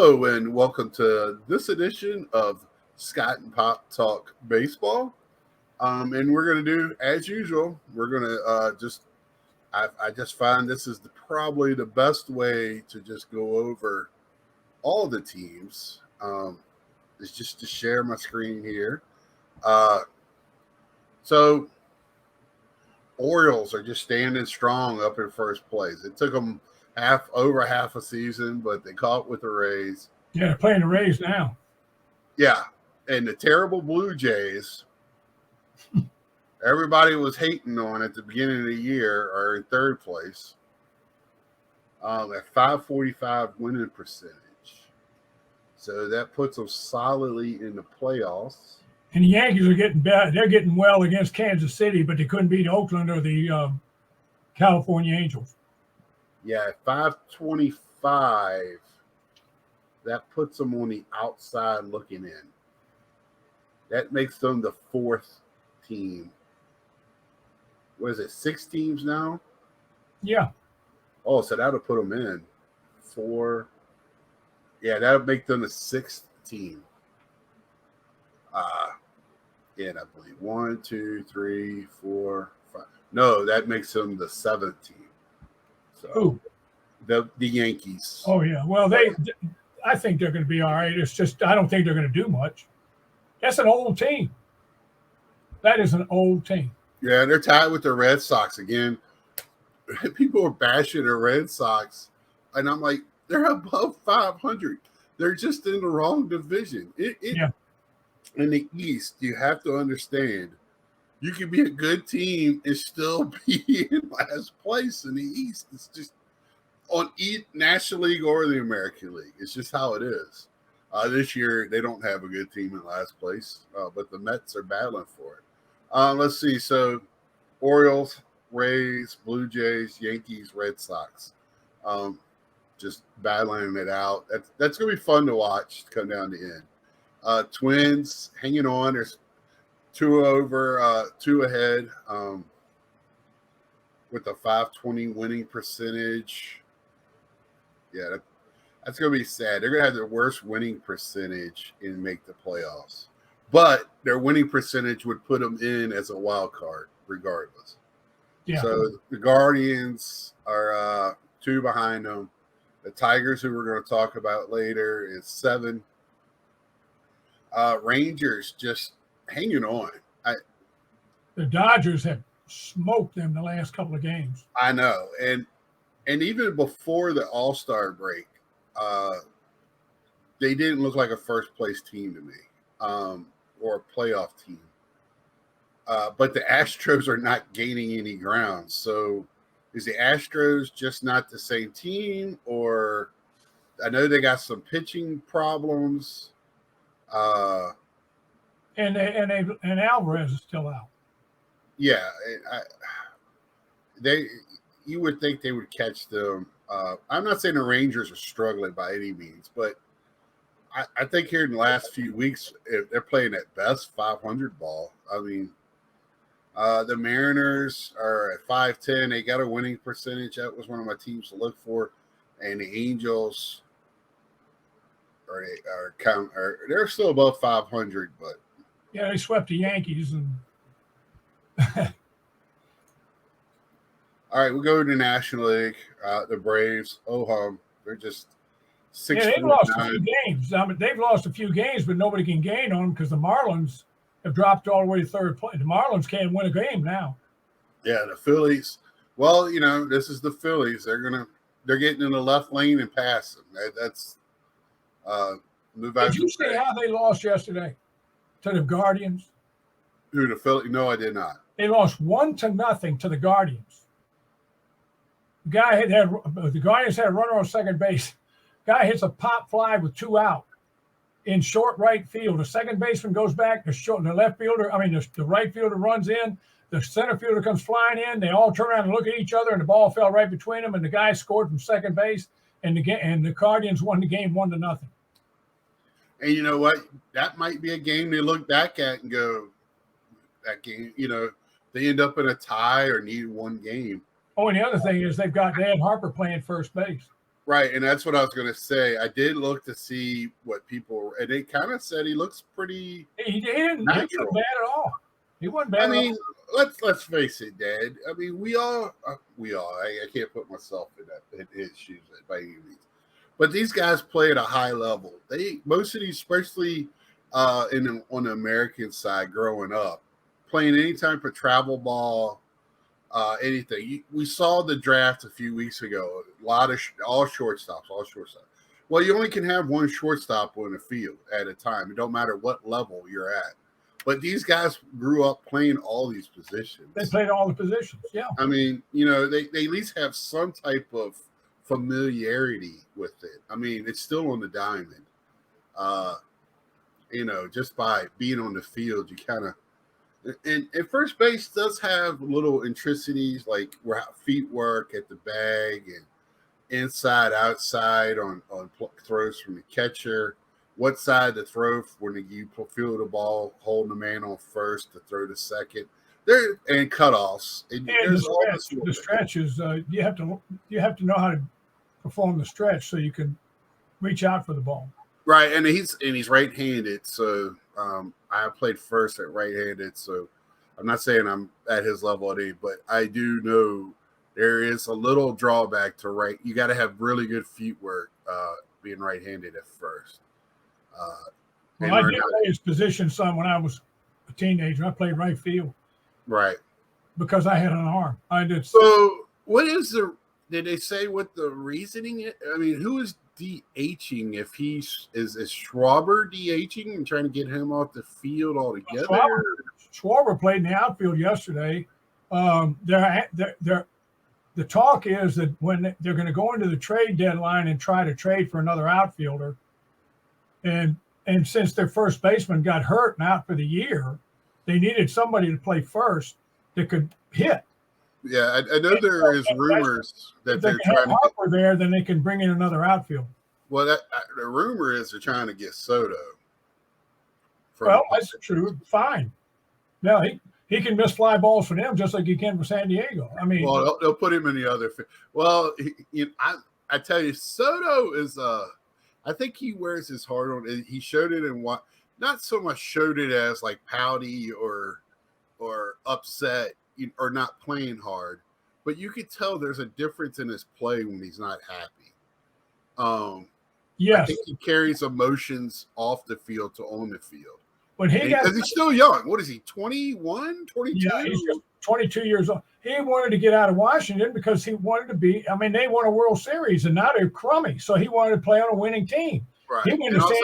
Hello and welcome to this edition of Scott and Pop Talk Baseball. And we're going to do as usual. We're going to I just find this is probably the best way to just go over all the teams. Is just to share my screen here. So Orioles are just standing strong up in first place. It took them over half a season, but they caught with the Rays. Yeah, they're playing the Rays now. Yeah, and the terrible Blue Jays, everybody was hating on at the beginning of the year, are in third place at 545 winning percentage. So that puts them solidly in the playoffs. And the Yankees are getting bad. They're getting well against Kansas City, but they couldn't beat Oakland or the California Angels. Yeah, at 525, that puts them on the outside looking in. That makes them the fourth team. What is it, 6 teams now? Yeah. Oh, so that would put them in 4. Yeah, that would make them the 6th team. And I believe 1, 2, 3, 4, 5. No, that makes them the 7th team. So Who? The Yankees. Oh yeah. Well, I think they're going to be all right. It's just I don't think they're going to do much. That's an old team. That is an old team. Yeah, they're tied with the Red Sox again. People are bashing the Red Sox, and I'm like, they're above 500. They're just in the wrong division. Yeah. In the East, you have to understand, you can be a good team and still be in last place in the East. It's just on National League or the American League. It's just how it is. This year, they don't have a good team in last place, but the Mets are battling for it. Let's see. So, Orioles, Rays, Blue Jays, Yankees, Red Sox, just battling it out. That's going to be fun to watch come down the end. Twins hanging on. There's 2 ahead with a 520 winning percentage. Yeah, that's going to be sad. They're going to have their worst winning percentage and make the playoffs. But their winning percentage would put them in as a wild card regardless. Yeah. So the Guardians are 2 behind them. The Tigers, who we're going to talk about later, is 7. Rangers just hanging on. The Dodgers have smoked them the last couple of games. I know. And even before the All-Star break, they didn't look like a first-place team to me or a playoff team. But the Astros are not gaining any ground. So is the Astros just not the same team? Or I know they got some pitching problems. And Alvarez is still out. Yeah, you would think they would catch them. I'm not saying the Rangers are struggling by any means, but I think here in the last few weeks, if they're playing at best 500 ball. I mean, the Mariners are at 510. They got a winning percentage. That was one of my teams to look for. And the Angels they're still above 500, but yeah, they swept the Yankees. And all right, we'll go to the National League. The Braves, they're just 6. Yeah, they've lost a few games. They've lost a few games, but nobody can gain on them because the Marlins have dropped all the way to third place. The Marlins can't win a game now. Yeah, the Phillies. Well, this is the Phillies. They're getting in the left lane and passing. That's move out. Did you see how they lost yesterday to the Guardians? Who, the Phillies? No, I did not. They lost 1-0 to the Guardians. The Guardians had a runner on second base. Guy hits a pop fly with 2 out in short right field. The second baseman goes back. The right fielder runs in. The center fielder comes flying in. They all turn around and look at each other, and the ball fell right between them. And the guy scored from second base, and the Guardians won the game 1-0. And you know what? That might be a game they look back at and go, that game. They end up in a tie or need one game. Oh, and the other thing is they had Harper playing first base. Right, and that's what I was going to say. I did look to see what people, and they kind of said he looks pretty He wasn't natural. bad at all. He wasn't I bad at mean, all. let's face it, Dad. I mean, we all. I can't put myself in his shoes by any means, but these guys play at a high level. Most of these, especially on the American side, growing up, playing any type of travel ball, anything. We saw the draft a few weeks ago. A lot of all shortstops. Well, you only can have one shortstop on the field at a time. It don't matter what level you're at. But these guys grew up playing all these positions. They played all the positions. Yeah. I mean, they at least have some type of familiarity with it. I mean, it's still on the diamond. Just by being on the field, you kind of and first base does have little intricacies like where feet work at the bag and inside, outside on throws from the catcher, what side to throw when you field the ball, holding the man on first to throw to second, and cutoffs. And there's the stretch is you have to know how to perform the stretch so you can reach out for the ball. Right, and he's right-handed, so I played first at right-handed, so I'm not saying I'm at his level at any, but I do know there is a little drawback to right. You got to have really good feet work being right-handed at first. Well, I did play his position some when I was a teenager. I played right field. Right. Because I had an arm. I did. So what is did they say what the reasoning is? I mean, who is DHing if is Schwarber DHing and trying to get him off the field altogether? Schwarber played in the outfield yesterday. The talk is that when they're going to go into the trade deadline and try to trade for another outfielder, and since their first baseman got hurt and out for the year, they needed somebody to play first that could hit. Yeah, I know there is rumors that they're trying to Harper there, then they can bring in another outfield. Well, the rumor is they're trying to get Soto. Well, that's true. Fine. No, he can miss fly balls for them just like he can for San Diego. I mean, well, they'll put him in the other. Well, I tell you, Soto is I think he wears his heart on. He showed it in what, not so much showed it as like pouty or upset or not playing hard, but you could tell there's a difference in his play when he's not happy. Yes, I think he carries emotions off the field to on the field. But because he's still young. What is he, 21, 22? Yeah, he's just 22 years old. He wanted to get out of Washington because he wanted to be, I mean, they won a World Series and now they're crummy. So he wanted to play on a winning team. Right. And also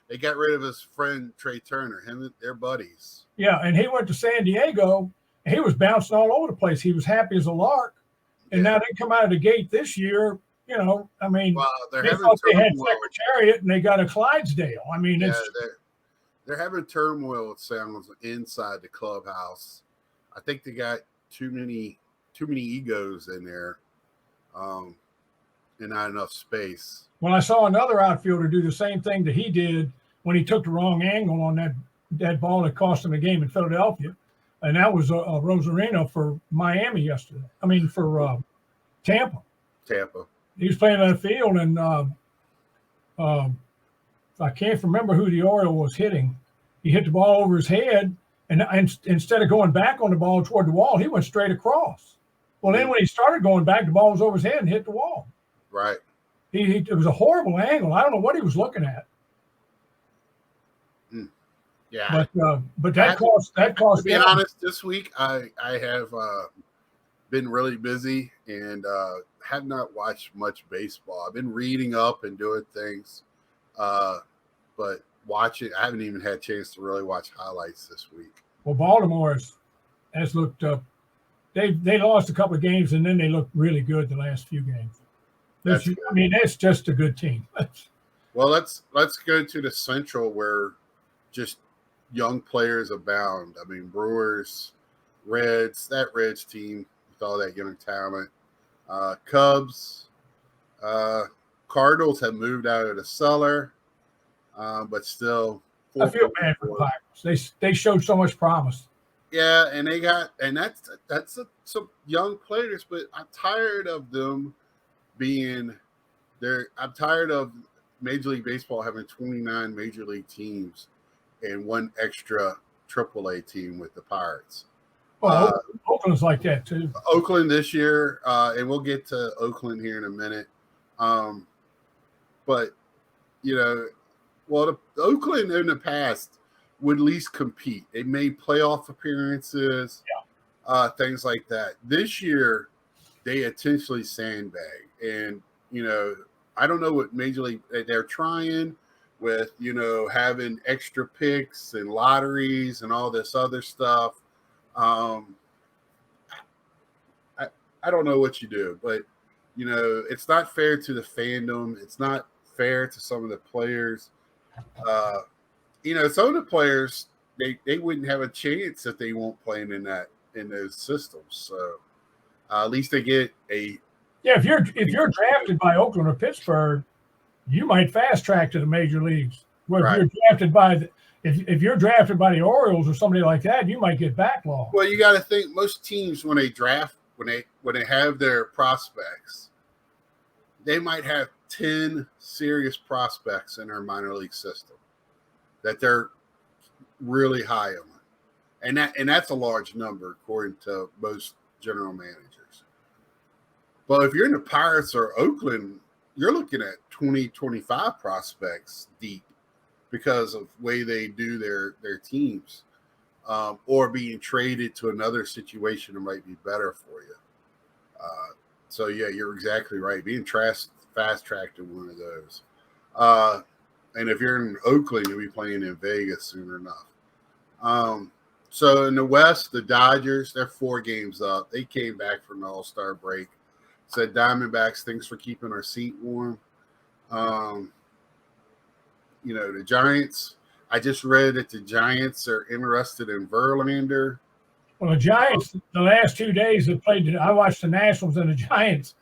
they got rid of his friend Trey Turner, they're buddies. Yeah, and he went to San Diego and he was bouncing all over the place. He was happy as a lark. And now they come out of the gate this year, I mean, they thought they had Secretariat and they got a Clydesdale. I mean, they're having turmoil, it sounds, inside the clubhouse. I think they got too many egos in there, and not enough space. Well, I saw another outfielder do the same thing that he did when he took the wrong angle on that ball that cost him the game in Philadelphia, and that was Rosarino for Miami yesterday. I mean, for Tampa. He was playing that field, and I can't remember who the Oriole was hitting. He hit the ball over his head, and instead of going back on the ball toward the wall, he went straight across. Well, then when he started going back, the ball was over his head and hit the wall. Right. It was a horrible angle. I don't know what he was looking at. Yeah. But that cost. To be honest, this week I have been really busy and have not watched much baseball. I've been reading up and doing things, but watching, I haven't even had a chance to really watch highlights this week. Well, Baltimore has looked up. They lost a couple of games and then they looked really good the last few games. I mean, that's just a good team. Well, let's go to the Central where just young players abound. I mean, Brewers, Reds, that Reds team with all that young talent. Cubs, Cardinals have moved out of the cellar, but still. I feel bad for the Pirates. They showed so much promise. Yeah, and that's some young players, but I'm tired of them being there. I'm tired of Major League Baseball having 29 major league teams and one extra AAA team with the Pirates. Well, Oakland's like that too. Oakland this year, and we'll get to Oakland here in a minute. But the Oakland in the past would at least compete. They made playoff appearances, things like that. This year, they intentionally sandbag, and I don't know what Major League they're trying with, having extra picks and lotteries and all this other stuff. I don't know what you do, but it's not fair to the fandom. It's not fair to some of the players. Some of the players they wouldn't have a chance if they won't playing in those systems. So at least they get a. Yeah, if you're drafted by Oakland or Pittsburgh, you might fast track to the major leagues. Where Right. if you're drafted by if you're drafted by the Orioles or somebody like that, you might get backlogged. Well, you got to think most teams when they draft when they have their prospects, they might have 10 serious prospects in their minor league system that they're really high on, and that's a large number according to most general managers. But if you're in the Pirates or Oakland, you're looking at 20, 25 prospects deep because of the way they do their teams, or being traded to another situation that might be better for you. So, yeah, you're exactly right. Being fast-tracked to one of those. And if you're in Oakland, you'll be playing in Vegas soon enough. So in the West, the Dodgers, they're 4 games up. They came back from the All-Star break. Said Diamondbacks, thanks for keeping our seat warm. The Giants, I just read that the Giants are interested in Verlander. Well, the Giants, the last 2 days they played. I watched the Nationals and the Giants.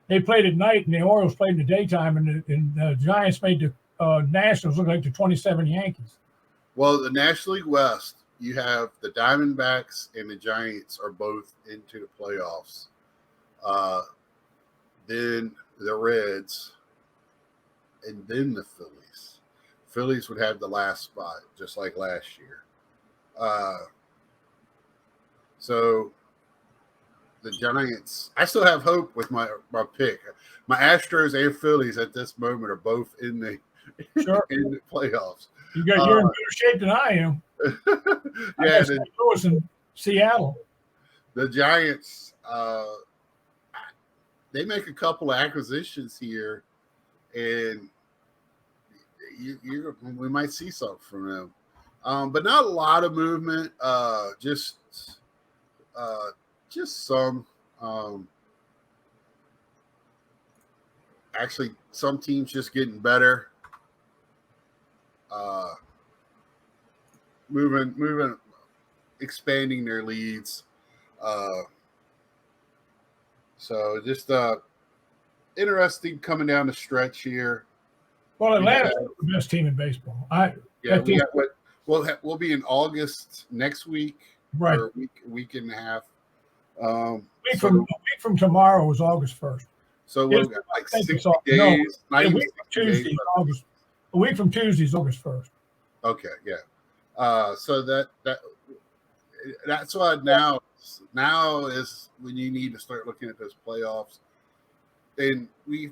They played at night, and the Orioles played in the daytime, and the Giants made the Nationals look like the 27 Yankees. Well, the National League West, you have the Diamondbacks and the Giants are both into the playoffs. Then the Reds, and then the Phillies. Phillies would have the last spot, just like last year. So the Giants, I still have hope with my pick. My Astros and Phillies at this moment are both in the playoffs. You're in better shape than I am. Yeah, St. Louis and Seattle. The Giants, they make a couple of acquisitions here, and we might see something from them. But not a lot of movement. Just some. Actually, some teams just getting better. Moving, expanding their leads. So just interesting coming down the stretch here. Well, Atlanta's the best team in baseball. We'll be in August next week, right? Or a week and a half. A week from tomorrow is August 1st. So we've got like 60 days. No, a week from Tuesday is August. A week from Tuesday is August 1st. Okay, yeah. So that's why now is when you need to start looking at those playoffs. And the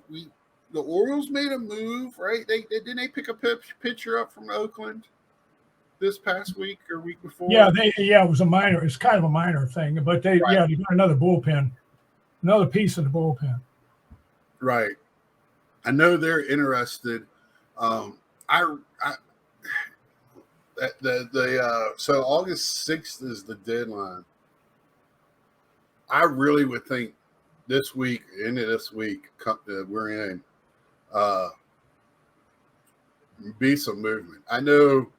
Orioles made a move, right? Didn't they pick a pitcher up from Oakland this past week or week before? Yeah, it was a minor. It's kind of a minor thing, but they got another bullpen, another piece of the bullpen. Right. I know they're interested. So August 6th is the deadline. I really would think this week, into this week that we're in, be some movement. I know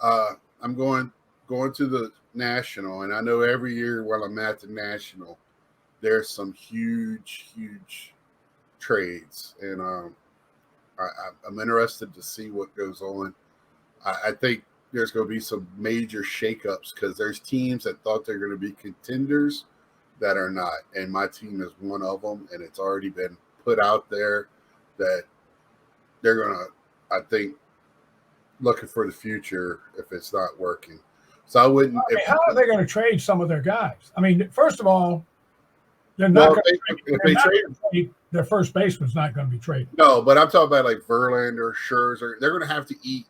I'm going to the National, and I know every year while I'm at the National, there's some huge trades, and I'm interested to see what goes on. I think there's going to be some major shakeups because there's teams that thought they're going to be contenders that are not, and my team is one of them, and it's already been put out there that they're gonna, I think, looking for the future if it's not working. So I wouldn't. I mean, how are they going to trade some of their guys? I mean, first of all, they're not Well, going to trade. Their first baseman's not going to be traded. No, but I'm talking about like Verlander, Scherzer. They're going to have to eat.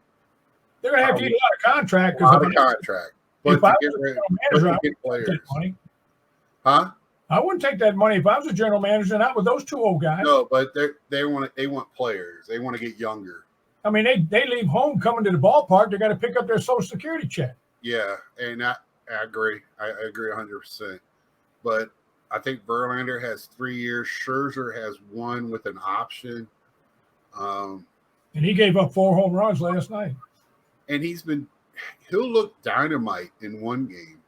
They're going to have to eat a lot of contract. A lot of contract. But if I to was get, a general manager, get players. That money. Huh? I wouldn't take that money if I was a general manager, not with those two old guys. No, but they want players. They want to get younger. I mean, they leave home coming to the ballpark. They got to pick up their Social Security check. Yeah, and I agree. I agree 100%. But I think Verlander has 3 years. Scherzer has 1 with an option. And he gave up 4 home runs last night. And he'll look dynamite in one game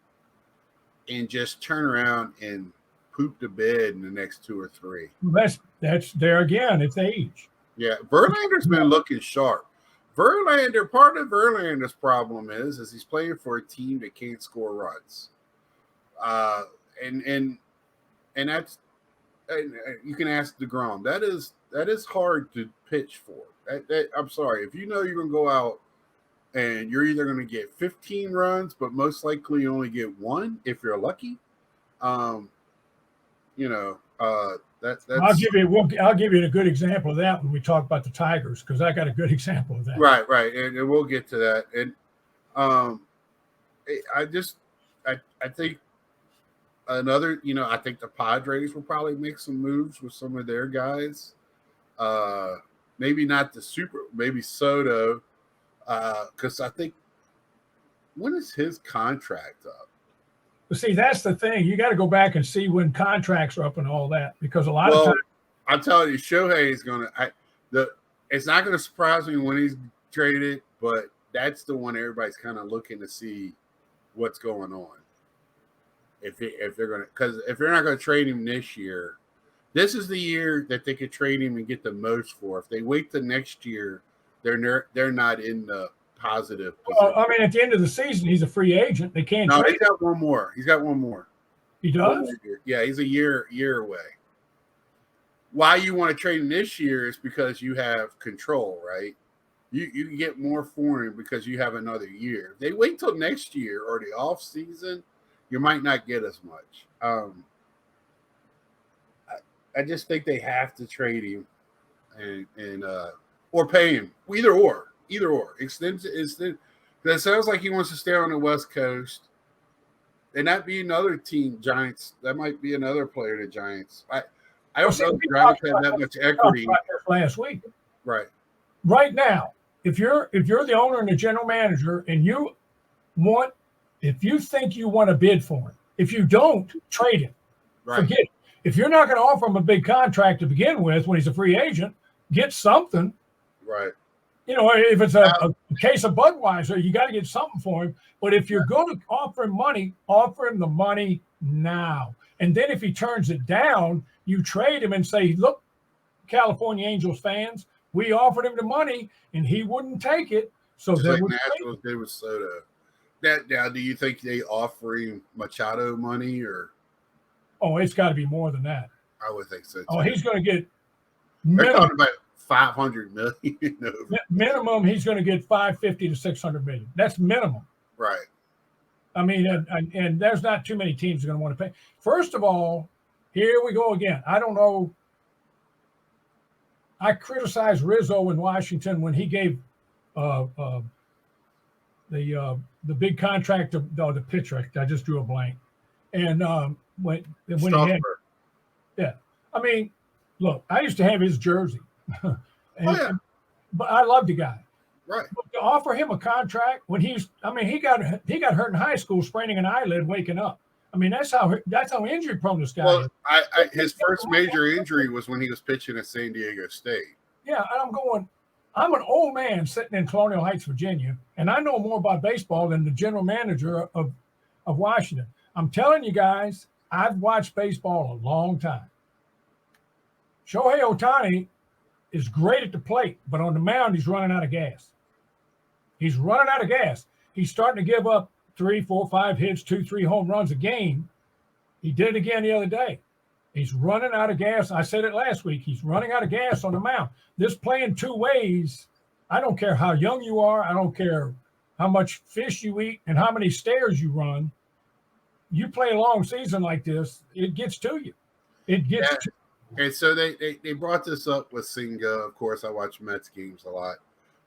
and just turn around and poop the bed in the next 2 or 3. That's there again. It's age. Yeah, Verlander's been looking sharp. Part of Verlander's problem is he's playing for a team that can't score runs. And that's, and you can ask DeGrom. That is hard to pitch for. I'm sorry. If you know you're going to go out and you're either going to get 15 runs, but most likely you only get 1 if you're lucky. That's I'll give you a good example of that when we talk about the Tigers, because I got a good example of that. Right, and we'll get to that. And I think another, I think the Padres will probably make some moves with some of their guys. Maybe not maybe Soto, because I think, when is his contract up? But see, that's the thing. You got to go back and see when contracts are up and all that, because a lot of times. I'm telling you, Shohei is going to – it's not going to surprise me when he's traded, but that's the one everybody's kind of looking to see what's going on. If they're going to – because if they're not going to trade him this year, this is the year that they could trade him and get the most for. If they wait till next year, they're not in the – positive. Well, I mean, at the end of the season, he's a free agent. They can't. No, he's got 1 more. He's got 1 more. He does? Yeah, he's a year away. Why you want to trade him this year is because you have control, right? You can get more for him because you have another year. If they wait till next year or the off season, you might not get as much. I just think they have to trade him and or pay him. Either or. Extend. That sounds like he wants to stay on the West Coast. And that be another team, Giants. That might be another player, the Giants. I don't know if the Giants have that much equity. Last week. Right. Right now, if you're the owner and the general manager, and if you think you want to bid for him, if you don't, trade him. Right. Forget it. If you're not going to offer him a big contract to begin with when he's a free agent, get something. Right. If it's a case of Budweiser, you got to get something for him. But if you're going to offer him money, offer him the money now. And then if he turns it down, you trade him and say, look, California Angels fans, we offered him the money and he wouldn't take it. So just like Nationals did with Soto. Now, do you think they offer him Machado money or? Oh, it's got to be more than that. I would think so too. Oh, he's going to get. They're talking about $500 million. Minimum, he's going to get $550 to $600 million. That's minimum. Right. I mean, and there's not too many teams that are going to want to pay. First of all, here we go again. I don't know. I criticized Rizzo in Washington when he gave the big contract to the pitcher. I just drew a blank. And when he had, yeah, I mean, look, I used to have his jersey. But I love the guy. Right. But to offer him a contract when he got hurt in high school, spraining an eyelid, waking up. I mean, that's how injury prone this guy is. His first major injury was when he was pitching at San Diego State. Yeah, and I'm an old man sitting in Colonial Heights, Virginia, and I know more about baseball than the general manager of Washington. I'm telling you guys, I've watched baseball a long time. Shohei Ohtani is great at the plate, but on the mound, he's running out of gas. He's running out of gas. He's starting to give up 3, 4, 5 hits, 2, 3 home runs a game. He did it again the other day. He's running out of gas. I said it last week. He's running out of gas on the mound. This playing two ways, I don't care how young you are. I don't care how much fish you eat and how many stairs you run. You play a long season like this, it gets to you. It gets to And so they brought this up with Senga. Of course, I watch Mets games a lot.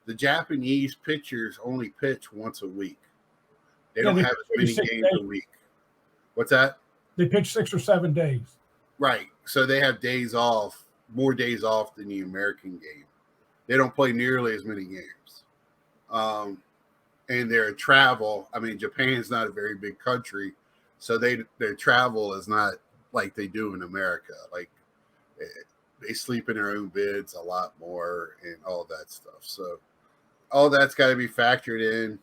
The Japanese pitchers only pitch once a week. They don't have as many games a week. What's that? They pitch 6 or 7 days. Right. So they have days off, more days off than the American game. They don't play nearly as many games. And their travel, I mean, Japan's not a very big country, so their travel is not like they do in America. Like they sleep in their own beds a lot more and all that stuff. So all that's got to be factored in.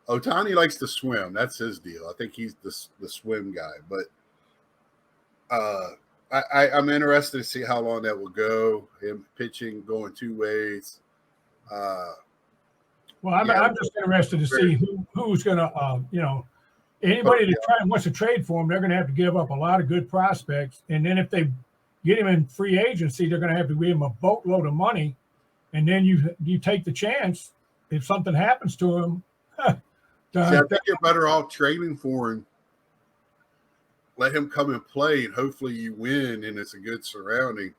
Ohtani likes to swim. That's his deal. I think he's the swim guy. But I'm interested to see how long that will go. Him pitching, going two ways. Well, I'm just interested to see who's going to, anybody that wants to trade for him, they're going to have to give up a lot of good prospects. And then if they get him in free agency, they're going to have to give him a boatload of money. And then you take the chance if something happens to him. See, I think you're better off trading for him. Let him come and play, and hopefully you win, and it's a good surrounding.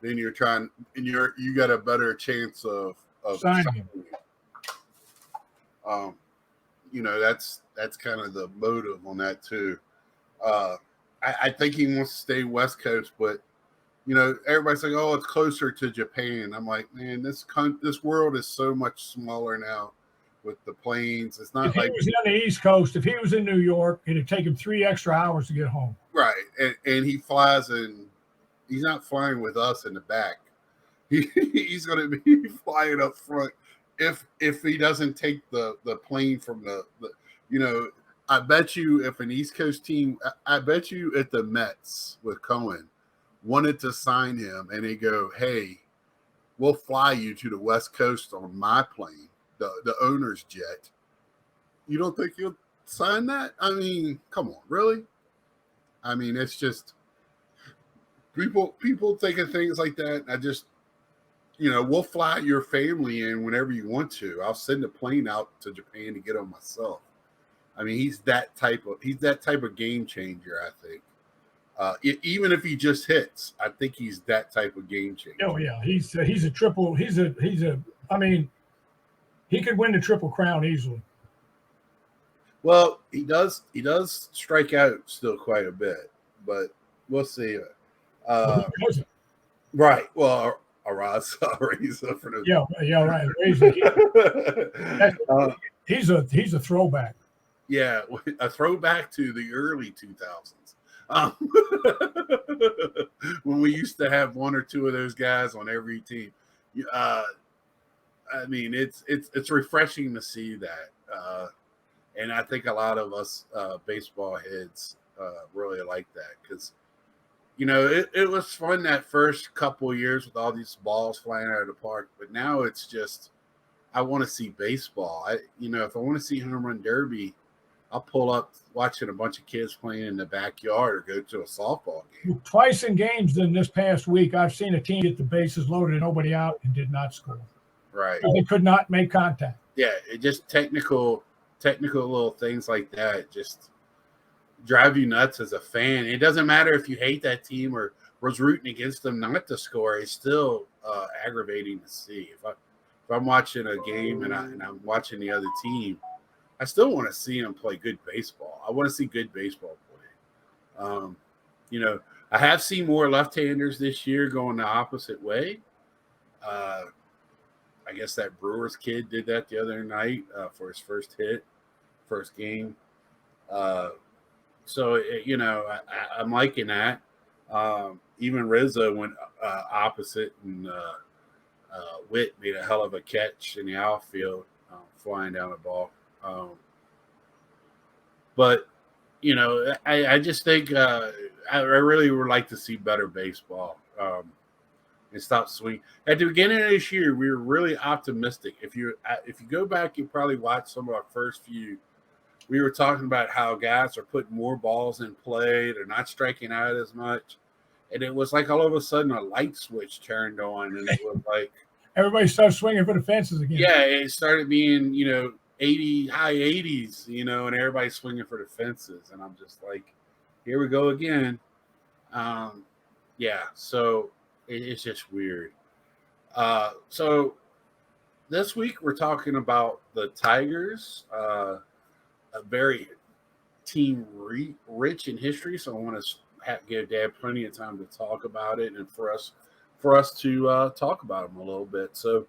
Then you're trying, and you got a better chance of signing him. That's kind of the motive on that too. I think he wants to stay West Coast, but everybody's like, "Oh, it's closer to Japan." I'm like, man, this world is so much smaller now with the planes. It's not like he was on the East Coast. If he was in New York, it'd take him 3 extra hours to get home. Right, and he flies in. He's not flying with us in the back. He's going to be flying up front. If he doesn't take the plane from the I bet you if an East Coast team, I bet you if the Mets with Cohen wanted to sign him and they go, hey, we'll fly you to the West Coast on my plane, the owner's jet. You don't think you'll sign that? I mean, come on, really? I mean, it's just people thinking things like that. I just, we'll fly your family in whenever you want to. I'll send a plane out to Japan to get on myself. I mean, he's that type of game changer, I think. Even if he just hits, I think he's that type of game changer. Oh yeah, he's a triple. I mean, he could win the Triple Crown easily. Well, he does strike out still quite a bit, but we'll see. Right. Well, Araiza for the right. He's a throwback. Yeah, a throwback to the early 2000s. When we used to have one or two of those guys on every team. I mean, it's refreshing to see that. And I think a lot of us baseball heads really like that because, it was fun that first couple of years with all these balls flying out of the park. But now it's just, I want to see baseball. If I want to see home run derby, I'll pull up watching a bunch of kids playing in the backyard or go to a softball game. Twice in games in this past week, I've seen a team get the bases loaded and nobody out and did not score. Right. They could not make contact. Yeah, it just technical little things like that just drive you nuts as a fan. It doesn't matter if you hate that team or was rooting against them not to score. It's still aggravating to see. If I'm watching a game and I'm watching the other team, I still want to see them play good baseball. I want to see good baseball play. I have seen more left-handers this year going the opposite way. I guess that Brewers kid did that the other night for his first game. So, I'm liking that. Even Rizzo went opposite, and Witt made a hell of a catch in the outfield, flying down the ball. But I just think I really would like to see better baseball and stop swinging. At the beginning of this year, we were really optimistic. If you go back, you probably watch some of our first few we were talking about how guys are putting more balls in play. They're not striking out as much. And it was like all of a sudden a light switch turned on, and it was like everybody started swinging for the fences again. Yeah, it started being, 80 high 80s, and everybody's swinging for the fences, and I'm just like, here we go again. So it's just weird. So this week we're talking about the Tigers, a very team rich in history. So I want to give Dad plenty of time to talk about it, and for us to talk about them a little bit. So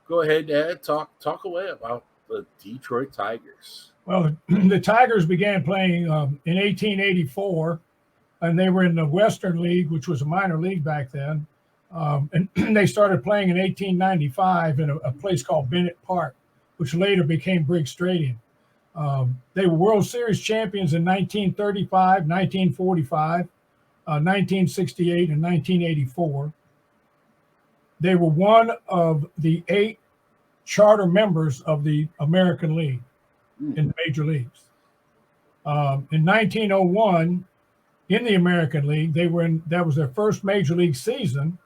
go ahead, Dad. Talk away about the Detroit Tigers. Well, the Tigers began playing in 1884, and they were in the Western League, which was a minor league back then. And they started playing in 1895 in a place called Bennett Park, which later became Briggs Stadium. They were World Series champions in 1935, 1945, 1968, and 1984. They were one of the 8 charter members of the American League in the major leagues. In 1901, in the American League, that was their first major league season,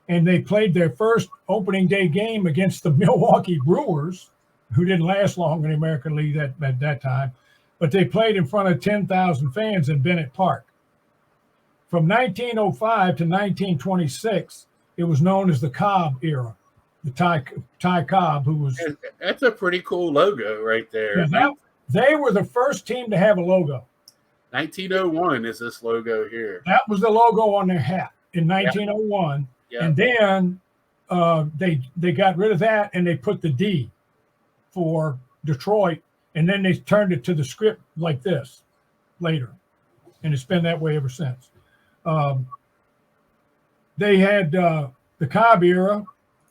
and they played their first opening day game against the Milwaukee Brewers, who didn't last long in the American League at that time, but they played in front of 10,000 fans in Bennett Park. From 1905 to 1926, it was known as the Cobb era. The Ty Cobb, who was... That's a pretty cool logo right there. Yeah, they were the first team to have a logo. 1901 is this logo here. That was the logo on their hat in 1901. Yep. And then they got rid of that, and they put the D for Detroit, and then they turned it to the script like this later. And it's been that way ever since. They had the Cobb era.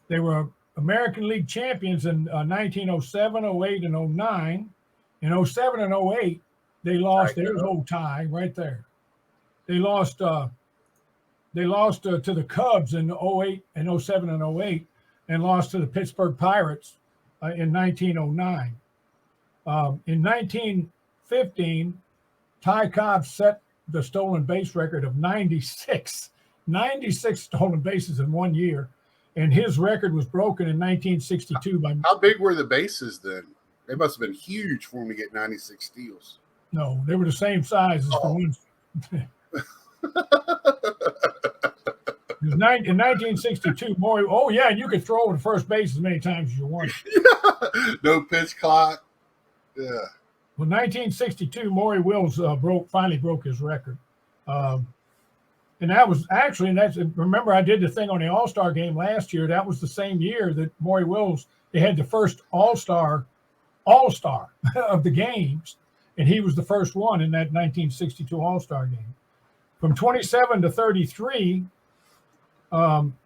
They were American League champions in 1907, 08, and 09. In 07 and 08, they lost. There's old Ty right there. They lost to the Cubs in 08 and 07 and 08, and lost to the Pittsburgh Pirates in 1909. In 1915, Ty Cobb set the stolen base record of 96 stolen bases in 1 year, and his record was broken in 1962 by... How big were the bases then? They must have been huge for him to get 96 steals. No, they were the same size as the ones... In 1962, Maury... Oh, yeah, and you could throw over to first base as many times as you wanted. No pitch clock. Yeah. Well, 1962, Maury Wills finally broke his record. And that was actually, remember, I did the thing on the All-Star game last year. That was the same year that Maury Wills, they had the first All-Star of the games, and he was the first one in that 1962 All-Star game. From 27 to 33,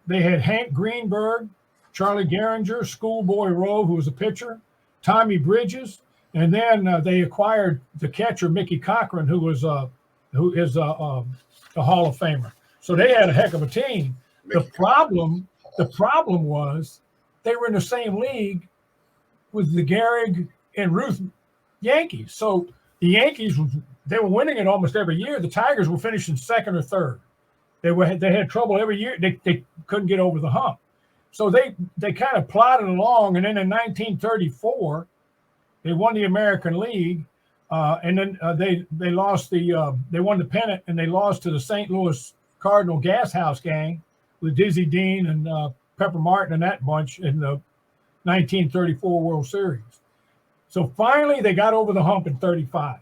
they had Hank Greenberg, Charlie Gehringer, Schoolboy Rowe, who was a pitcher, Tommy Bridges, and then they acquired the catcher Mickey Cochran, who is a Hall of Famer. So they had a heck of a team. The problem was they were in the same league with the Gehrig and Ruth Yankees. So the Yankees, they were winning it almost every year. The Tigers were finishing second or third. They had trouble every year. They couldn't get over the hump. So they kind of plodded along, and then in 1934, they won the American League. And then they lost they won the pennant, and they lost to the St. Louis Cardinal Gas House Gang with Dizzy Dean and Pepper Martin and that bunch in the 1934 World Series. So finally they got over the hump in 35,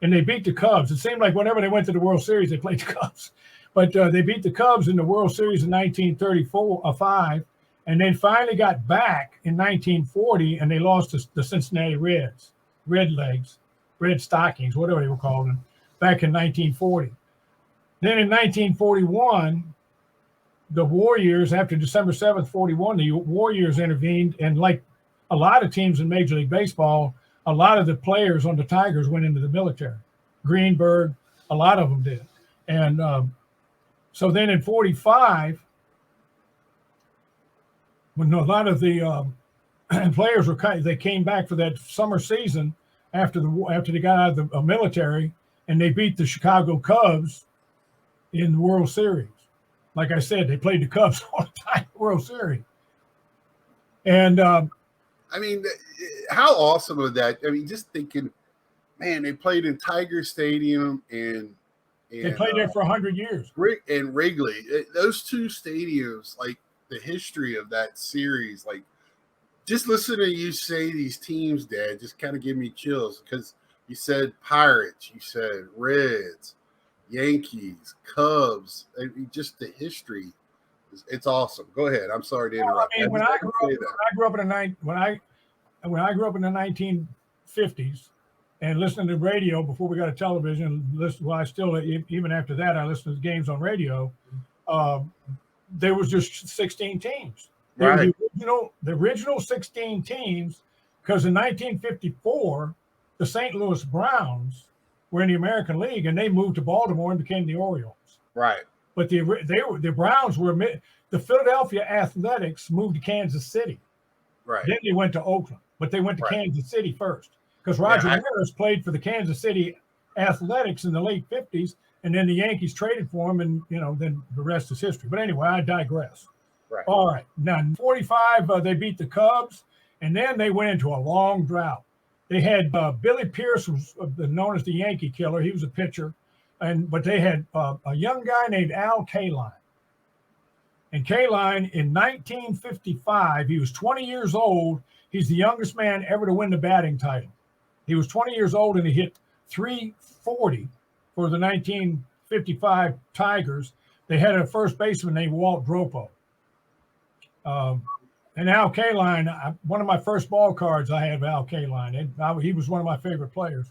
and they beat the Cubs. It seemed like whenever they went to the World Series, they played the Cubs. But they beat the Cubs in the World Series in 1935, and then finally got back in 1940, and they lost to the Cincinnati Reds. Red legs, red stockings, whatever they were called them, back in 1940. Then in 1941, the Warriors, after December 7th, 41, the Warriors intervened, and like a lot of teams in Major League Baseball, a lot of the players on the Tigers went into the military. Greenberg, a lot of them did. And so then in 45, when a lot of the players they came back for that summer season, after they got out of the military, and they beat the Chicago Cubs in the World Series. Like I said, they played the Cubs all the time in the World Series. And I mean, how awesome was that? I mean, just thinking, man, they played in Tiger Stadium and they played there for 100 years. And Wrigley. Those two stadiums, like the history of that series, like just listening to you say these teams, Dad, just kind of give me chills because you said Pirates, you said Reds, Yankees, Cubs. I mean, just the history. It's awesome. Go ahead. I'm sorry to interrupt. I mean, when I grew up in the 1950s and listening to radio before we got a television, I still, even after that, I listened to games on radio. There was just 16 teams. Right. The original 16 teams, because in 1954, the St. Louis Browns were in the American League, and they moved to Baltimore and became the Orioles. Right. But the Browns were the Philadelphia Athletics moved to Kansas City. Right. Then they went to Oakland, but they went to Kansas City first because Roger Maris played for the Kansas City Athletics in the late 50s, and then the Yankees traded for him, and then the rest is history. But anyway, I digress. Right. All right. Now, in 45, they beat the Cubs, and then they went into a long drought. They had Billy Pierce, was known as the Yankee Killer. He was a pitcher, but they had a young guy named Al Kaline. And Kaline, in 1955, he was 20 years old. He's the youngest man ever to win the batting title. He was 20 years old, and he hit .340 for the 1955 Tigers. They had a first baseman named Walt Dropo. And Al Kaline, one of my first ball cards I had of Al Kaline. He was one of my favorite players.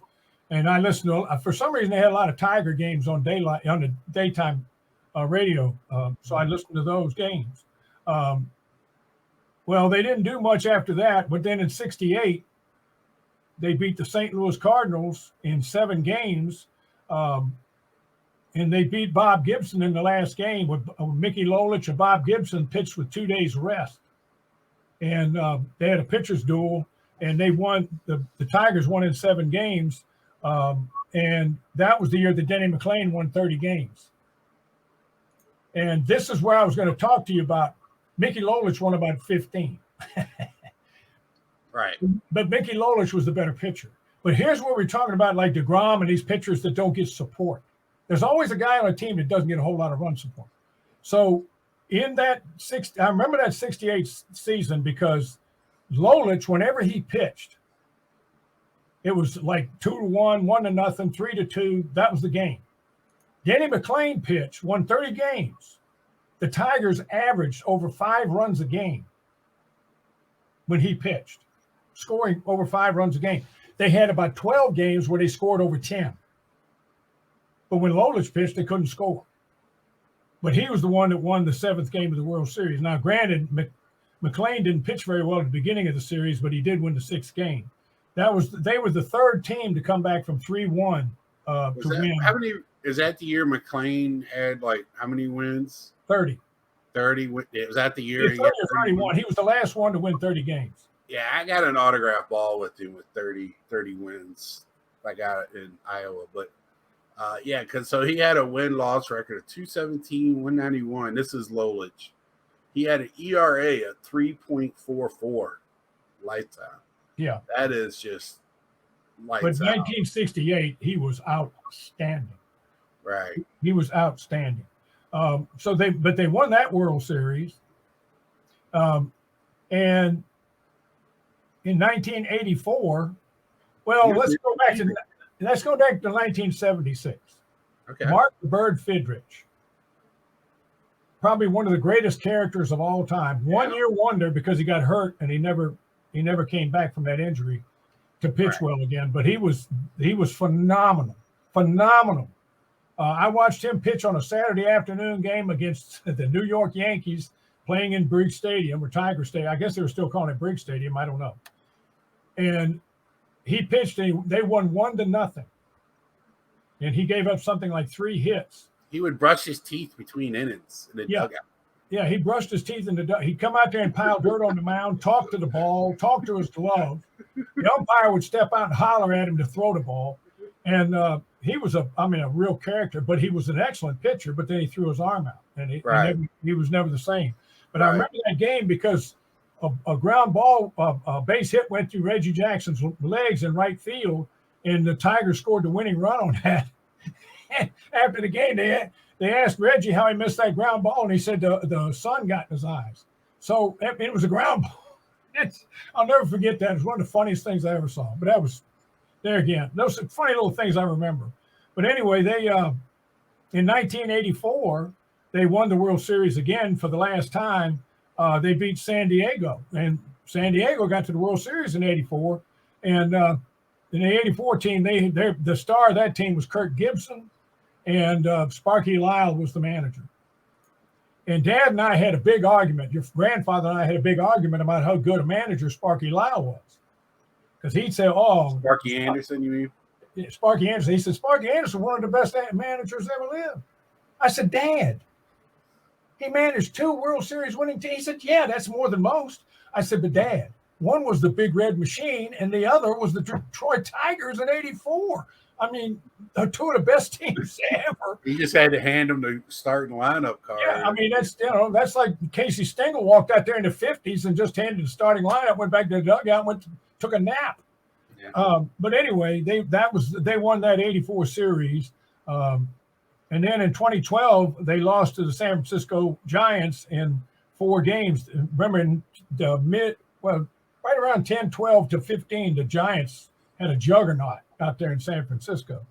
And I listened to, for some reason, they had a lot of Tiger games on the daytime radio. So I listened to those games. Well, they didn't do much after that, but then in 68, they beat the St. Louis Cardinals in 7 games. And they beat Bob Gibson in the last game with Mickey Lolich and Bob Gibson pitched with 2 days rest. And they had a pitcher's duel, and they won. The Tigers won in 7 games. And that was the year that Denny McLain won 30 games. And this is where I was going to talk to you about. Mickey Lolich won about 15. Right. But Mickey Lolich was the better pitcher. But here's what we're talking about, like DeGrom and these pitchers that don't get support. There's always a guy on a team that doesn't get a whole lot of run support. So in that I remember that 68 season because Lolich, whenever he pitched, it was like 2-1, 1-0, 3-2. That was the game. Denny McLain pitched, won 30 games. The Tigers averaged over 5 runs a game when he pitched, scoring over 5 runs a game. They had about 12 games where they scored over 10. But when Lolich pitched, they couldn't score. But he was the one that won the 7th game of the World Series. Now, granted, McLain didn't pitch very well at the beginning of the series, but he did win the 6th game. They were the 3rd team to come back from 3-1 to win. How many is that the year McLain had how many wins? 30. 30. Was that the year? 30 or 31. He was the last one to win 30 games. Yeah, I got an autograph ball with him with 30 wins. I got it in Iowa, but because he had a win-loss record of 217, 191. This is Lolich. He had an ERA of 3.44 lifetime. Yeah. That is just lights out. But 1968, he was outstanding. Right. He was outstanding. So they won that World Series. And in 1984, let's go back to 1976. Okay. Mark the Bird Fidrich, probably one of the greatest characters of all time. 1 year wonder because he got hurt and he never came back from that injury to pitch well again. But he was phenomenal. I watched him pitch on a Saturday afternoon game against the New York Yankees playing in Briggs Stadium or Tiger Stadium. I guess they were still calling it Briggs Stadium. I don't know. And he pitched and they won 1-0. And he gave up something like 3 hits. He would brush his teeth between innings in the dugout. Yeah, he brushed his teeth in the dirt. He'd come out there and pile dirt on the mound, talk to the ball, talk to his glove. The umpire would step out and holler at him to throw the ball. And he was a real character, but he was an excellent pitcher. But then he threw his arm out, and he was never the same. But I remember that game because a ground ball, a base hit went through Reggie Jackson's legs in right field, and the Tigers scored the winning run on that. And after the game, they asked Reggie how he missed that ground ball, and he said the sun got in his eyes. So it was a ground ball. I'll never forget that. It was one of the funniest things I ever saw. But that was, there again, those are funny little things I remember. But anyway, they in 1984, they won the World Series again for the last time. They beat San Diego, and San Diego got to the World Series in '84. And in the '84 team, the star of that team was Kirk Gibson, and Sparky Lyle was the manager. And Dad and I had a big argument. Your grandfather and I had a big argument about how good a manager Sparky Lyle was. Because he'd say, "Oh, Sparky Anderson, you mean?" Sparky Anderson. He said, "Sparky Anderson, one of the best managers ever lived." I said, "Dad, he managed 2 World Series winning teams." He said, "Yeah, that's more than most." I said, "But Dad, one was the Big Red Machine, and the other was the Detroit Tigers in '84. I mean, they're 2 of the best teams ever." He just had to hand him the starting lineup card. Yeah, I mean, that's like Casey Stengel walked out there in the '50s and just handed the starting lineup, went back to the dugout, took a nap. Yeah. But anyway, they won that '84 series, and then in 2012 they lost to the San Francisco Giants in 4 games. Remember, in the right around 10, 12 to 15, the Giants had a juggernaut out there in San Francisco.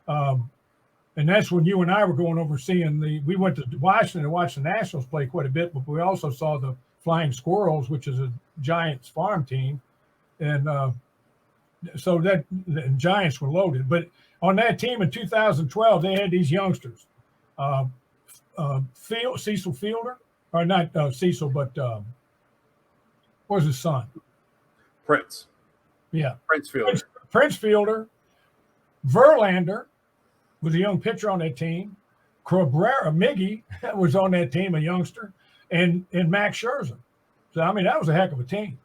And that's when you and I were going over we went to Washington to watch the Nationals play quite a bit, but we also saw the Flying Squirrels, which is a Giants farm team. And so the Giants were loaded. But on that team in 2012, they had these youngsters. Cecil Fielder, or not Cecil, but what was his son? Prince. Yeah. Prince Fielder. Prince Fielder. Verlander was a young pitcher on that team. Cabrera, Miggy was on that team, a youngster, and Max Scherzer. So I mean, that was a heck of a team.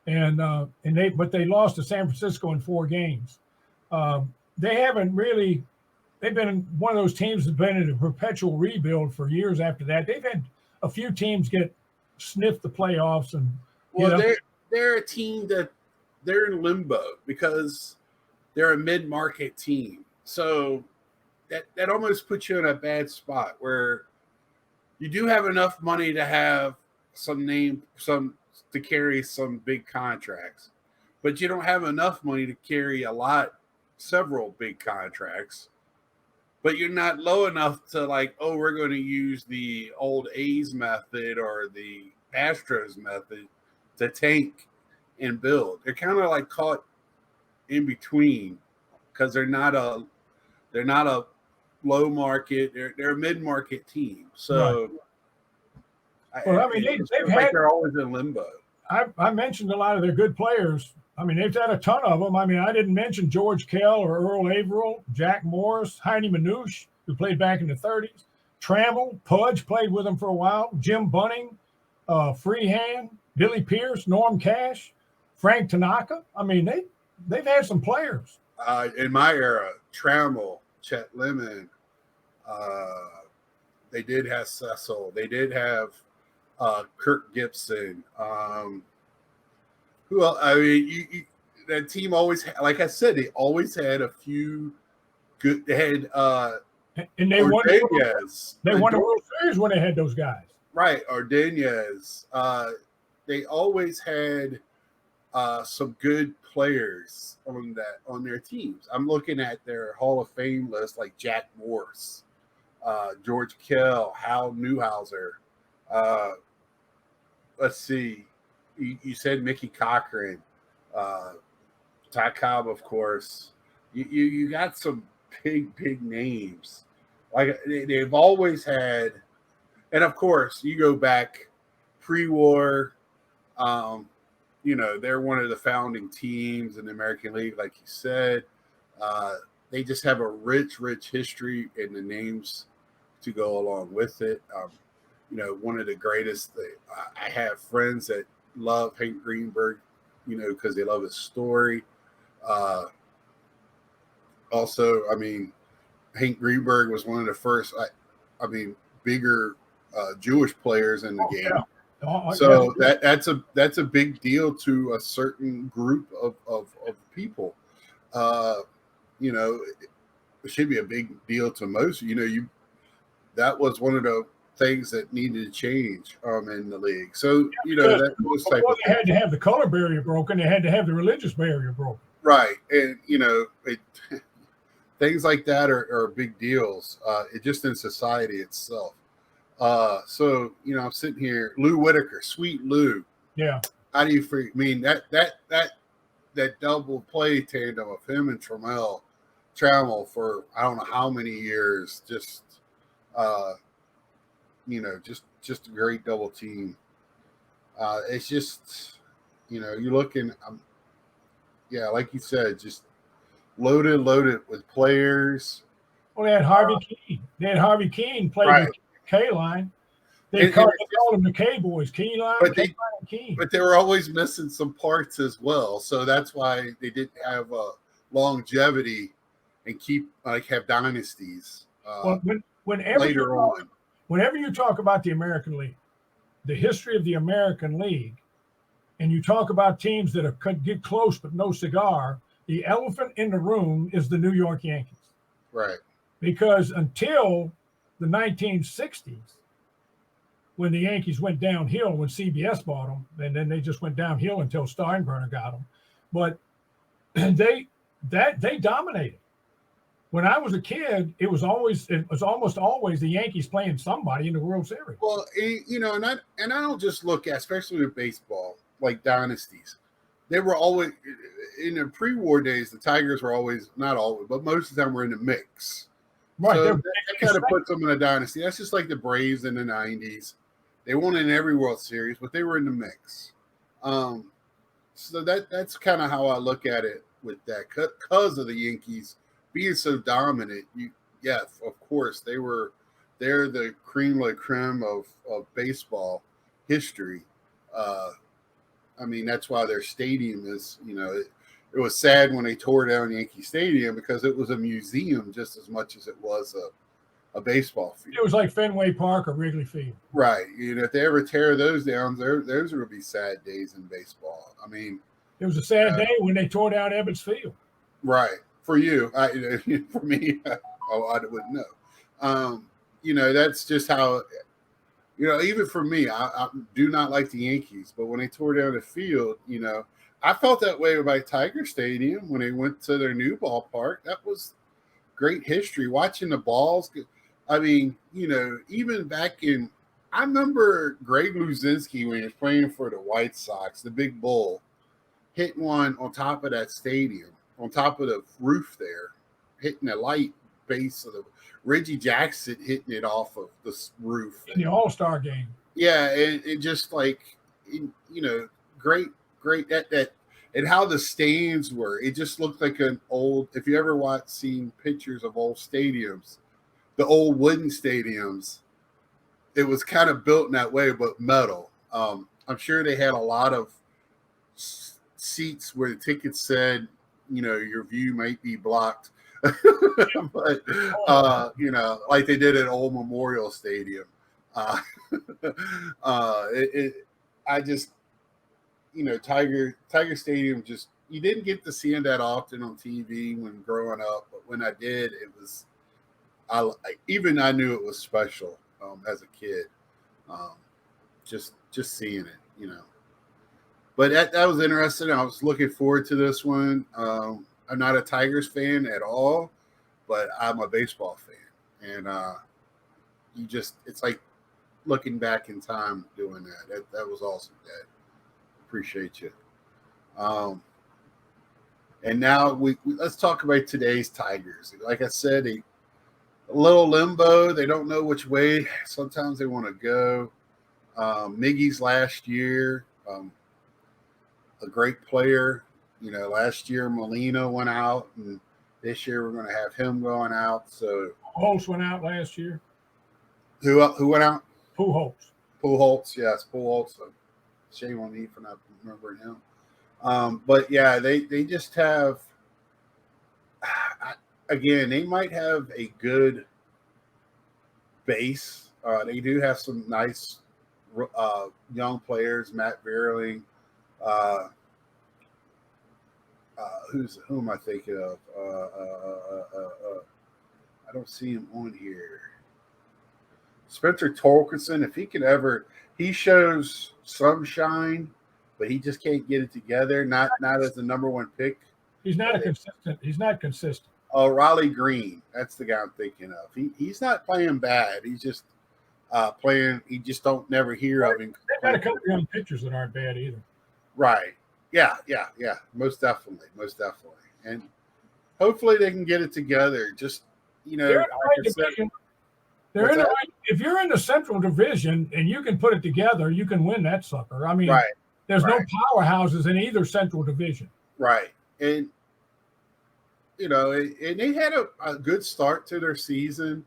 And they lost to San Francisco in 4 games. They haven't really. They've been one of those teams that's been in a perpetual rebuild for years after that. They've had a few teams sniff the playoffs, and they're a team that they're in limbo because they're a mid-market team. So that almost puts you in a bad spot where you do have enough money to have to carry some big contracts, but you don't have enough money to carry several big contracts. But you're not low enough to we're going to use the old A's method or the Astros method to tank and build. They're kind of like caught in between because they're not a low market. They're a mid market team. So, right. Well, I mean, they're always in limbo. I mentioned a lot of their good players. I mean, they've had a ton of them. I mean, I didn't mention George Kell or Earl Averill, Jack Morris, Heine Manouche, who played back in the 30s. Trammell, Pudge played with them for a while. Jim Bunning, Freehand, Billy Pierce, Norm Cash, Frank Tanaka. I mean, they've had some players. In my era, Trammell, Chet Lemon, they did have Cecil. They did have Kirk Gibson. Who else? I mean, that team always, like I said, they always had a few good. They had and they won. They won the World Series when they had those guys. Right, Ordonez. They always had some good players on their teams. I'm looking at their Hall of Fame list, like Jack Morse, George Kell, Hal Newhouser. Let's see. You said Mickey Cochran, Ty Cobb, of course. You got some big names. Like they've always had, and of course you go back pre-war. They're one of the founding teams in the American League, like you said. They just have a rich history and the names to go along with it. one of the greatest. I have friends that love Hank Greenberg, because they love his story. Also, I mean, Hank Greenberg was one of the first, bigger Jewish players in the game. Yeah. So that's a big deal to a certain group of people. It should be a big deal to most. That was one of the things that needed to change in the league. So that those type of they had to have the color barrier broken. They had to have the religious barrier broken. Right, and things like that are big deals. It just in society itself. So I'm sitting here, Lou Whitaker, sweet Lou. Yeah. How do you feel? I mean, that double play tandem of him and Trammell for I don't know how many years, just just a great double team. It's just you're looking, like you said, just loaded with players. Well, they had Harvey Keene. They had Harvey Keene played Right. with K-Line. They called them the K boys, Keyline, K-Line, and Keene. But they were always missing some parts as well, so that's why they didn't have longevity and have dynasties. Later on, whenever you talk about the American League, the history of the American League, and you talk about teams that could get close but no cigar, the elephant in the room is the New York Yankees. Right. Because until the 1960s, when the Yankees went downhill, when CBS bought them, and then they just went downhill until Steinbrenner got them. But they dominated. When I was a kid, it was almost always the Yankees playing somebody in the World Series. Well, and I don't just look at, especially with baseball, like dynasties. They were always in the pre-war days. The Tigers were always, not always, but most of the time were in the mix. Right. So that kind of puts them in a dynasty. That's just like the Braves in the 90s. They won in every World Series, but they were in the mix. So that's kind of how I look at it with that. Because of the Yankees being so dominant, of course, they're the cream la creme of baseball history. I mean, that's why their stadium is, it was sad when they tore down Yankee Stadium because it was a museum just as much as it was a baseball field. It was like Fenway Park or Wrigley Field. Right. If they ever tear those down, those will be sad days in baseball. I mean, it was a sad day when they tore down Ebbets Field. Right. For you, for me, I wouldn't know. That's just how, even for me, I do not like the Yankees, but when they tore down the field, I felt that way about Tiger Stadium when they went to their new ballpark. That was great history. Watching the balls. I mean, even back I remember Greg Luzinski when he was playing for the White Sox, the big bull, hitting one on top of that stadium, on top of the roof there, hitting the light base of the Reggie Jackson hitting it off of the roof. In the All-Star game. Yeah, and just great that and how the stands were. It just looked like an old, if you ever seen pictures of old stadiums, the old wooden stadiums, it was kind of built in that way, but metal. I'm sure they had a lot of seats where the tickets said, your view might be blocked. But, like they did at Old Memorial Stadium. Tiger Stadium, just, you didn't get to see it that often on TV when growing up, but when I did, it was, I knew it was special as a kid, just seeing it, But that was interesting. I was looking forward to this one. I'm not a Tigers fan at all, but I'm a baseball fan, and it's like looking back in time doing that. That was awesome, Dad. Appreciate you. And now let's talk about today's Tigers. Like I said, a little limbo. They don't know which way. Sometimes they want to go. Miggy's last year, a great player. Last year Molina went out, and this year we're going to have him going out. So Holtz went out last year. Who went out? Pujols. Pujols, yes, Pujols. Shame on me for not remembering him. But yeah, they just have. Again, they might have a good base. They do have some nice young players. Matt Vierling. Uh, who am I thinking of? I don't see him on here. Spencer Torkelson, if he can ever, he shows some shine, but he just can't get it together. Not as the number one pick. He's not consistent. He's not consistent. Oh, Raleigh Green, that's the guy I'm thinking of. He's not playing bad. He's just playing. You just don't never hear of him. They've got a couple young pitchers that aren't bad either. Right. Yeah. Most definitely. And hopefully they can get it together. Just they're in the right division. If you're in the Central Division and you can put it together, you can win that sucker. I mean, there's no powerhouses in either Central Division. Right. And and they had a good start to their season.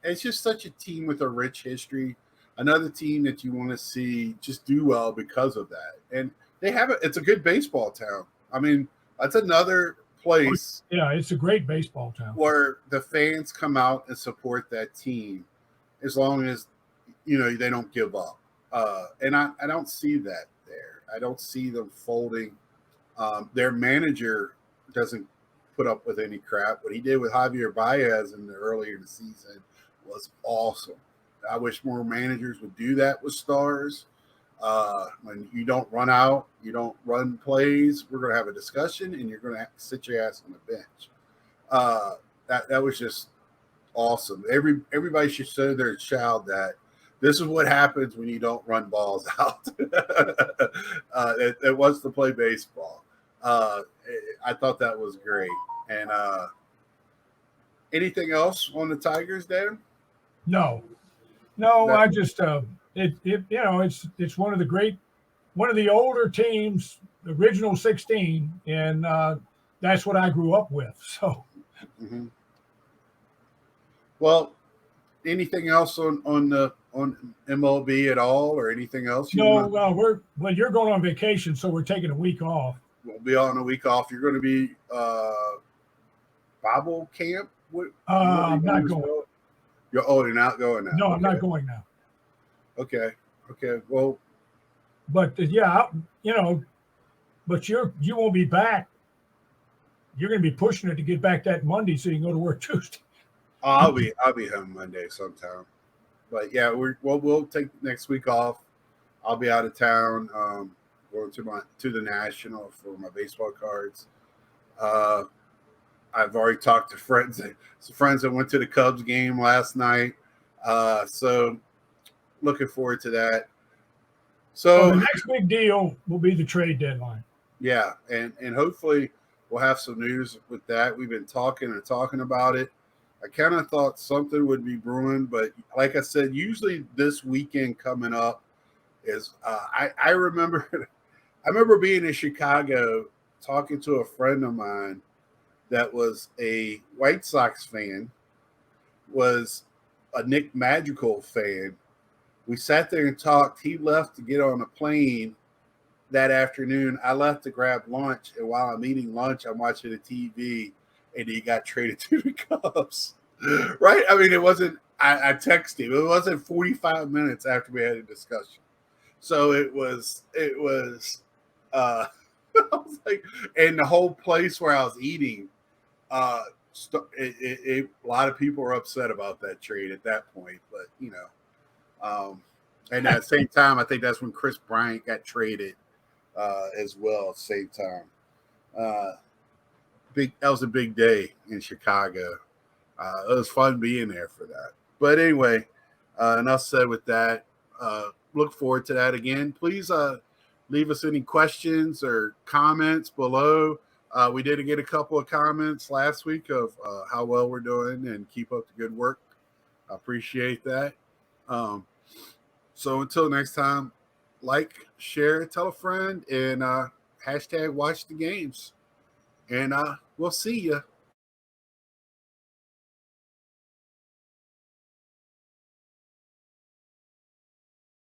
It's just such a team with a rich history. Another team that you want to see just do well because of that. And it's a good baseball town. I mean, that's another place. Yeah, it's a great baseball town where the fans come out and support that team as long as, they don't give up. And I don't see that there. I don't see them folding. Their manager doesn't put up with any crap. What he did with Javier Baez earlier in the season was awesome. I wish more managers would do that with stars. When you don't run out, you don't run plays, we're going to have a discussion and you're going to sit your ass on the bench. That was just awesome. Everybody should show their child that this is what happens when you don't run balls out. It wants to play baseball. I thought that was great. And anything else on the Tigers, Dan? No. I just it's one of the older teams, the original 16, and that's what I grew up with. So, well, anything else on MLB at all, or anything else? You're going on vacation, so we're taking a week off. We'll be on a week off. You're going to be Bible camp. I'm not going. You're not going now. No, I'm not going now. Okay. Well, but but you won't be back. You're going to be pushing it to get back that Monday so you can go to work Tuesday. I'll be home Monday sometime. But yeah, we'll take next week off. I'll be out of town, going to the National for my baseball cards. I've already talked to friends that went to the Cubs game last night. So looking forward to that. So the next big deal will be the trade deadline. Yeah, and hopefully we'll have some news with that. We've been talking about it. I kind of thought something would be brewing, but like I said, usually this weekend coming up is I remember being in Chicago talking to a friend of mine that was a White Sox fan, was a Nick Madrigal fan. We sat there and talked. He left to get on a plane that afternoon. I left to grab lunch, and while I'm eating lunch, I'm watching the TV, and he got traded to the Cubs. Right? I mean, it wasn't – I texted him. It wasn't 45 minutes after we had a discussion. So it was I was like – and the whole place where I was eating – a lot of people were upset about that trade at that point, but and at the same time, I think that's when Chris Bryant got traded as well at the same time. That was a big day in Chicago. It was fun being there for that. But anyway, enough said with that. Look forward to that again. Please leave us any questions or comments below. We did get a couple of comments last week of how well we're doing, and keep up the good work. I appreciate that. So until next time, like, share, tell a friend, and hashtag watch the games. And we'll see you.